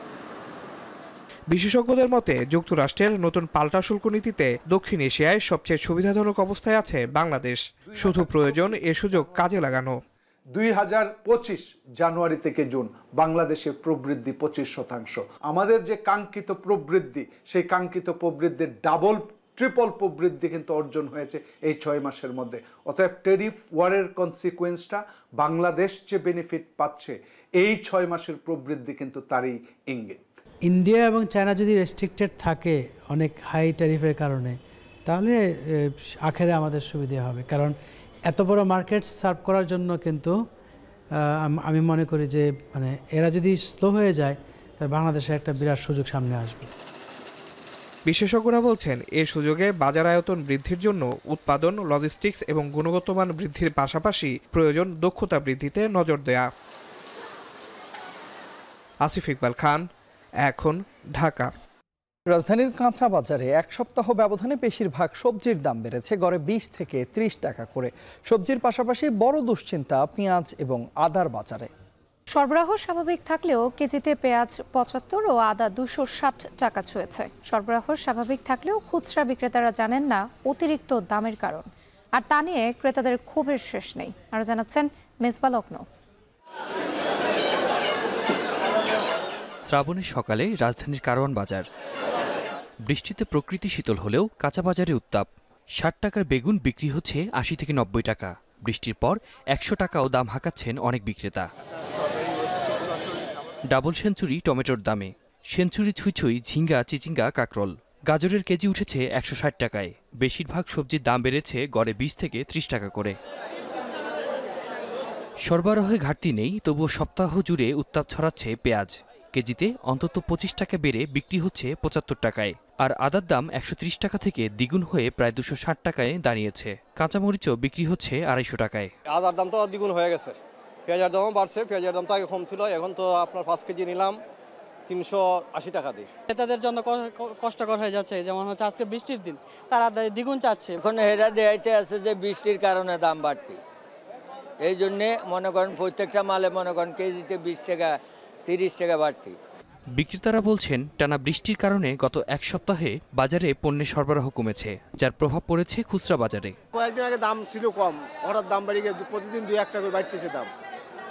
বিশেষজ্ঞদের মতে যুক্তরাষ্ট্রের নতুন পাল্টা শুল্ক নীতিতে দক্ষিণ এশিয়ায় সবচেয়ে সুবিধাজনক অবস্থায় আছে বাংলাদেশ। শুধু প্রয়োজন এ সুযোগ কাজে লাগানো। 2025 জানুয়ারি থেকে জুন বাংলাদেশের প্রবৃদ্ধি 25%। আমাদের যে কাঙ্ক্ষিত প্রবৃদ্ধি, সেই কাঙ্ক্ষিত প্রবৃদ্ধির ডাবল ট্রিপল প্রবৃদ্ধি কিন্তু অর্জন হয়েছে এই 6 মাসের মধ্যে। অতএব ট্যারিফ ওয়ারের কনসিকুয়েন্সটা বাংলাদেশ যে বেনিফিট পাচ্ছে, এই 6 মাসের প্রবৃদ্ধি কিন্তু তারই ইঙ্গিত। ইন্ডিয়া এবং চায়না যদি রেস্ট্রিক্টেড থাকে অনেক হাই ট্যারিফের কারণে, তাহলে আখেরে আমাদের সুবিধা হবে, কারণ এত বড় মার্কেট সার্ভ করার জন্য কিন্তু আমি মনে করি যে মানে এরা যদি স্লো হয়ে যায় তাহলে বাংলাদেশের একটা বিরাট সুযোগ সামনে আসবে। বিশেষজ্ঞরা বলছেন এই সুযোগে বাজার আয়তন বৃদ্ধির জন্য উৎপাদন, লজিস্টিক্স এবং গুণগত মান বৃদ্ধির পাশাপাশি প্রয়োজন দক্ষতা বৃদ্ধিতে নজর দেয়া। আসিফ ইকবাল খান, এখন, ঢাকা। রাজধানীর কাঁচা বাজারে এক সপ্তাহ ব্যবধানে বেশিরভাগ সবজির দাম বেড়েছে গড়ে 20 থেকে 30 টাকা করে। সবজির পাশাপাশি বড় দুশ্চিন্তা পেঁয়াজ এবং আদার বাজারে। সরবরাহ স্বাভাবিক থাকলেও কেজিতে পেঁয়াজ 75 ও আদা 260 টাকা ছুঁয়েছে। সরবরাহ স্বাভাবিক থাকলেও খুচরা বিক্রেতারা জানেন না অতিরিক্ত দামের কারণ, আর তা নিয়ে ক্রেতাদের ক্ষোভের শেষ নেই। আরো জানাচ্ছেন মেজবা লগ্ন। শ্রাবণের সকালে রাজধানীর কারওয়ান বাজার। বৃষ্টিতে প্রকৃতি শীতল হলেও কাঁচা বাজারে উত্তাপ। 60 টাকার বেগুন বিক্রি হচ্ছে 80 থেকে 90 টাকা। বৃষ্টির পর 100 টাকাও দাম হাঁকাচ্ছেন অনেক বিক্রেতা। ডাবল সেঞ্চুরি টমেটোর দামে, সেঞ্চুরি ছুঁই ঝিঙ্গা, চিচিঙ্গা, কাকরোল। গাজরের কেজি উঠেছে 160 টাকায়। বেশিরভাগ সবজির দাম বেড়েছে গড়ে 20 থেকে 30 টাকা করে। সরবরাহে ঘাটতি নেই, তবুও সপ্তাহ জুড়ে উত্তাপ ছড়াচ্ছে পেঁয়াজ। কেজিতে অন্তত 25 টাকা বেড়ে বিক্রি হচ্ছে 75 টাকায়। আর আদার দাম 130 টাকা থেকে দ্বিগুণ হয়ে প্রায় 260 টাকায় দাঁড়িয়েছে। কাঁচামরিচও বিক্রি হচ্ছে 250 টাকায়। আদার দাম তো দ্বিগুণ হয়ে গেছে, পেঁয়াজের দামও বাড়ছে। পেঁয়াজের দাম তো আগে কম ছিল, এখন তো আপনার 5 কেজি নিলাম 380 টাকা দিয়ে। ক্রেতাদের জন্য কষ্টকর হয়ে যাচ্ছে, যেমন হচ্ছে আজকে বৃষ্টির দিন, তারা দ্বিগুণ চাচ্ছে। এখন হেরা দেখাইতে আছে যে বৃষ্টির কারণে দাম বাড়তি, এই জন্যে মনে করেন প্রত্যেকটা মালে মনে করেন কেজিতে 20 টাকা 30 টাকা বাড়তি। বিক্রেতারা বলছেন টানা বৃষ্টির কারণে গত এক সপ্তাহে বাজারে পণ্যের সরবরাহ কমেছে, যার প্রভাব পড়েছে খুচরা বাজারে। কয়েকদিন আগে দাম ছিল কম, হঠাৎ দাম বেড়ে গিয়ে প্রতিদিন 2-1 টাকা করে বাড়তেছে দাম।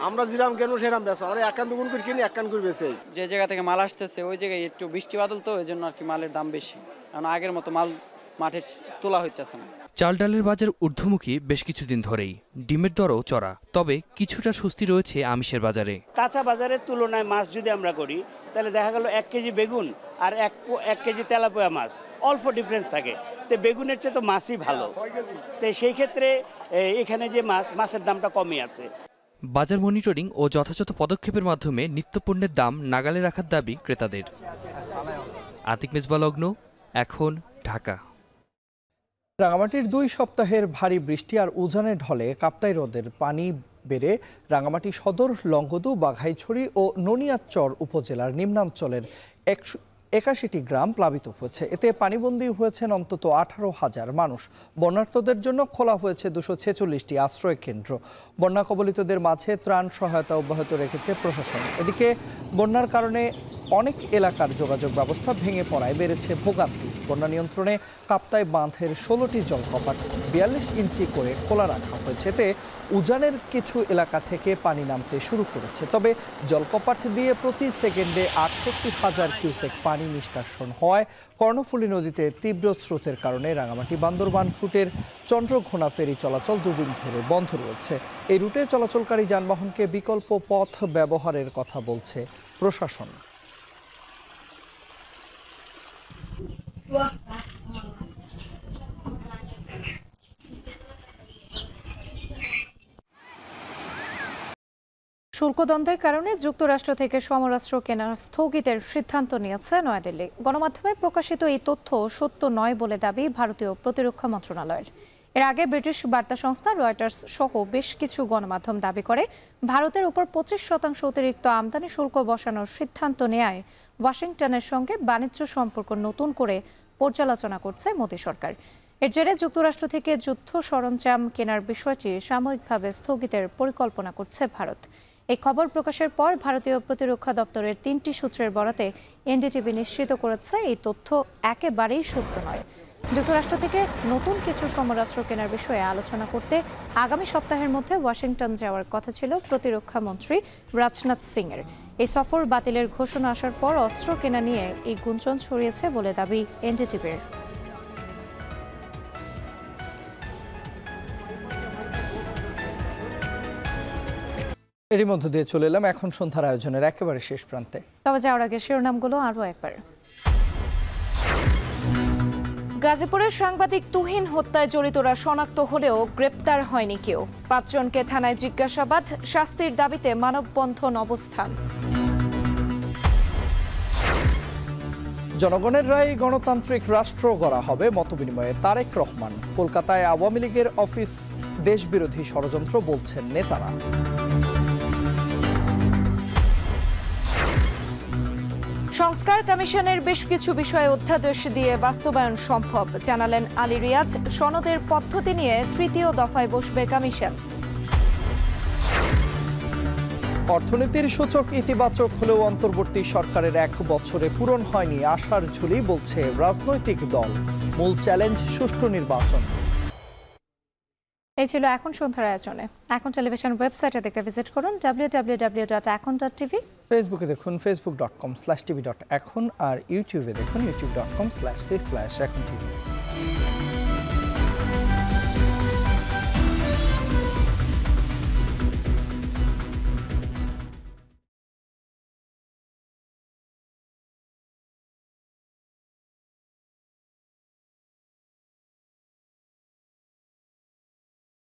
আমরা যেরাম কেন সেরাম বেচো, আমরা একান দুগুণ করে কিনি, একান করে বেচে। যে জায়গা থেকে মাল আসতেছে ওই জায়গায় একটু বৃষ্টি বাদল, তো এই জন্য আর কি মালের দাম বেশি, কারণ আগের মতো মাল মাঠে তোলা হইতেছে না। চাল ডালের বাজার ঊর্ধ্বমুখী বেশ কিছুদিন ধরেই। ডিমের দরও চড়া, তবে কিছুটা স্বস্তি রয়েছে আমিষের বাজারে। কাঁচা বাজারের তুলনায় মাছ যদি আমরা করি, তাহলে দেখা গেল 1 কেজি বেগুন আর 1 কেজি তেলাপিয়া মাছ অল্প ডিফারেন্স থাকে। তো বেগুনের চেয়ে তো মাছই ভালো, তো সেই ক্ষেত্রে এখানে যে মাছের দামটা কমই আছে। বাজার মনিটরিং ও যথাযথ পদক্ষেপের মাধ্যমে নিত্যপণ্যের দাম নাগালে রাখার দাবি ক্রেতাদের। আতিক মেজবা লগ্ন, এখন, ঢাকা। রাঙামাটির 2 সপ্তাহের ভারী বৃষ্টি আর উজানের ঢলে কাপ্তাই হ্রদের পানি বেড়ে রাঙামাটি সদর, লংগদু, বাঘাইছড়ি ও ননিয়াচর উপজেলার নিম্নাঞ্চলের 81টি গ্রাম প্লাবিত হয়েছে। এতে পানিবন্দী হয়েছেন অন্তত 18,000 মানুষ। বন্যার্তদের জন্য খোলা হয়েছে 246টি আশ্রয় কেন্দ্র। বন্যা কবলিতদের মাঝে ত্রাণ সহায়তা অব্যাহত রেখেছে প্রশাসন। এদিকে বন্যার কারণে অনেক এলাকার যোগাযোগ ব্যবস্থা ভেঙে পড়ায় বেড়েছে ভোগান্তি। বন্যা নিয়ন্ত্রণে কাপ্তাই বাঁধের 16টি জলকপাট 42 ইঞ্চি করে খোলা রাখা হয়েছে। এতে উজানের কিছু এলাকা থেকে পানি নামতে শুরু করেছে। তবে জলকপাট দিয়ে প্রতি সেকেন্ডে 68,000 কিউসেক পানি নিষ্কাশন হওয়ায় কর্ণফুলী নদীতে তীব্র স্রোতের কারণে রাঙামাটি বান্দরবান রুটের চন্দ্রঘোনা ফেরি চলাচল 2 দিন ধরে বন্ধ রয়েছে। এই রুটে চলাচলকারী যানবাহনকে বিকল্প পথ ব্যবহারের কথা বলছে প্রশাসন। শুল্কদ্বন্দ্বের কারণে যুক্তরাষ্ট্র থেকে সমরাস্ত্র কেনার স্থগিতের সিদ্ধান্ত নিয়েছে নয়াদিল্লি। গণমাধ্যমে প্রকাশিত এই তথ্য সত্য নয় বলে দাবি ভারতীয় প্রতিরক্ষা মন্ত্রণালয়ের। এর আগে ব্রিটিশ বার্তা সংস্থা রয়টার্স সহ বেশ কিছু গণমাধ্যম দাবি করে ভারতের উপর 25% অতিরিক্ত আমদানি শুল্ক বসানোর সিদ্ধান্ত নেয় ওয়াশিংটনের সঙ্গে বাণিজ্য সম্পর্ক নতুন করে পর্যালোচনা করছে মোদী সরকার। এর জেরে যুক্তরাষ্ট্র থেকে যুদ্ধ সরঞ্জাম কেনার বিষয়টি সাময়িকভাবে স্থগিতের পরিকল্পনা করছে ভারত। এই খবর প্রকাশের পর ভারতীয় প্রতিরক্ষা দপ্তরের 3টি সূত্রের বরাতে এনডিটিভি নিশ্চিত করেছে এই তথ্য একেবারেই সত্য নয়। যুক্তরাষ্ট্র থেকে নতুন কিছু সমরাস্ত্র কেনার বিষয়ে আলোচনা করতে আগামী সপ্তাহের মধ্যে ওয়াশিংটন যাওয়ার কথা ছিল প্রতিরক্ষা মন্ত্রী রাজনাথ সিংয়ের। এই সফর বাতিলের ঘোষণা আসার পর অস্ত্র কেনা নিয়ে এই গুঞ্জন ছড়িয়েছে বলে দাবি এনডিটিভির। এরই মধ্য দিয়ে চলে এলাম এখন সন্ধ্যার আয়োজনের একেবারে শেষ প্রান্তে। তবে যাওয়ার আগে শিরোনামগুলো আরও একবার। গাজীপুরের সাংবাদিক তুহিন হত্যায় জড়িতরা শনাক্ত হলেও গ্রেপ্তার হয়নি কেউ। 5 জনকে থানায় জিজ্ঞাসাবাদ, শাস্তির দাবিতে মানববন্ধন অবস্থান। জনগণের রায় গণতান্ত্রিক রাষ্ট্র গড়া হবে মতবিনিময়ে তারেক রহমান। কলকাতায় আওয়ামী লীগের অফিস দেশবিরোধী ষড়যন্ত্র বলছেন নেতারা। সংস্কার কমিশনের বেশ কিছু বিষয়ে অধ্যাদেশ দিয়ে বাস্তবায়ন সম্ভব, জানালেন আলী রিয়াজ। সনদের পদ্ধতি নিয়ে 3য় দফায় বসবে কমিশন। অর্থনীতির সূচক ইতিবাচক হলেও অন্তর্বর্তী সরকারের 1 বছরে পূরণ হয়নি আশার ঝুলি, বলছে রাজনৈতিক দল। মূল চ্যালেঞ্জ সুষ্ঠু নির্বাচন। এই ছিল এখন সন্ধ্যার আয়োজনে। এখন টেলিভিশন ওয়েবসাইটে দেখতে ভিজিট করুন www.ekon.tv। ফেসবুকে দেখুন facebook.com/tv.ekon আর ইউটিউবে দেখুন youtube.com/c/ekontv।